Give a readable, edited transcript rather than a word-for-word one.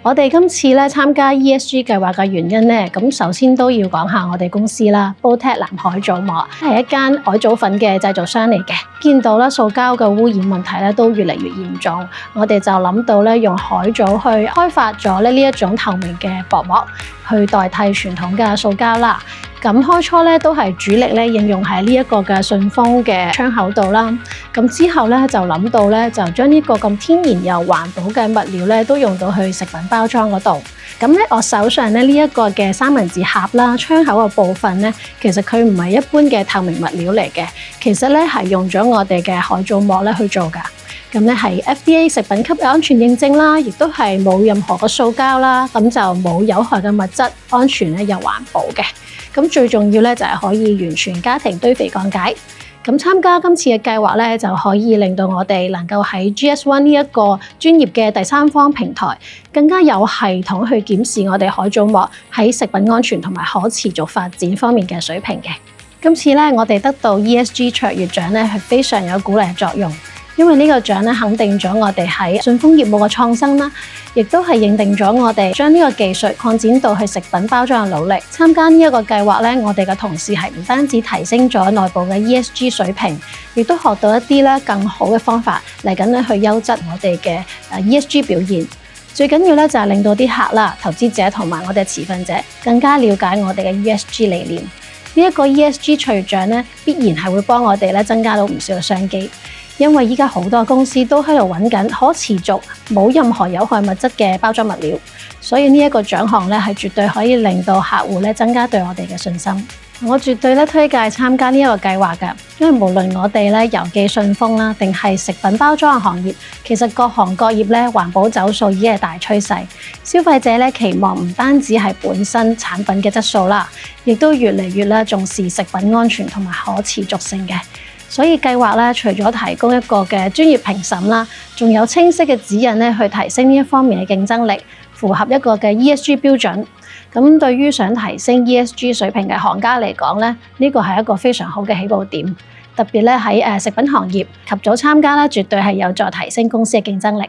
我哋今次咧參加 ESG 計劃嘅原因咧，咁首先都要講下我哋公司啦。Baltec 南海藻膜係一間海藻粉嘅製造商嚟嘅，見到啦塑膠嘅污染問題咧都越嚟越嚴重，我哋就諗到咧用海藻去開發咗呢一種透明嘅薄膜，去代替傳統嘅塑膠啦。咁開初咧都係主力咧應用喺呢一個嘅信封嘅窗口度啦。咁之後咧就諗到咧就將呢個咁天然又環保嘅物料咧都用到去食品包裝嗰度。咁咧我手上咧呢一個嘅三文治盒啦，窗口嘅部分咧其實佢唔係一般嘅透明物料嚟嘅，其實咧係用咗我哋嘅海藻膜咧去做㗎。咁咧係 FDA 食品級安全認證啦，亦都係冇任何嘅塑膠啦，咁就冇有害嘅物質，安全咧又環保嘅。咁最重要咧就係可以完全家庭堆肥降解。咁參加今次嘅計劃咧，就可以令到我哋能夠喺 GS1 呢一個專業嘅第三方平台，更加有系統去檢視我哋海藻膜喺食品安全同埋可持續發展方面嘅水平嘅。今次咧，我哋得到 ESG 卓越獎咧，係非常有鼓勵作用。因為呢個獎咧肯定咗我哋喺信封業務嘅創新啦，亦都係認定咗我哋將呢個技術擴展到去食品包裝嘅努力。參加呢一個計劃咧，我哋嘅同事係唔單止提升咗內部嘅 ESG 水平，亦都學到一啲咧更好嘅方法嚟緊咧去優質我哋嘅ESG 表現。最緊要咧就係令到啲客啦、投資者同埋我哋持份者更加了解我哋嘅 ESG 理念。呢一個 ESG 卓越獎咧，必然係會幫我哋咧增加到唔少嘅商機。因為依家好多公司都喺度揾緊可持續、冇任何有害物質嘅包裝物料，所以呢一個獎項咧係絕對可以令到客戶咧增加對我哋嘅信心。我絕對咧推介參加呢一個計劃㗎，因為無論我哋咧郵寄信封啦，定係食品包裝嘅行業，其實各行各業咧環保走數已經係大趨勢。消費者咧期望唔單止係本身產品嘅質素啦，亦都越嚟越咧重視食品安全同埋可持續性嘅。所以計劃咧，除咗提供一個嘅專業評審啦，仲有清晰嘅指引咧，去提升呢一方面嘅競爭力，符合一個嘅 ESG 標準。咁對於想提升 ESG 水平嘅行家嚟講咧，呢個係一個非常好嘅起步點。特別咧喺食品行業及早參加咧，絕對係有助提升公司嘅競爭力。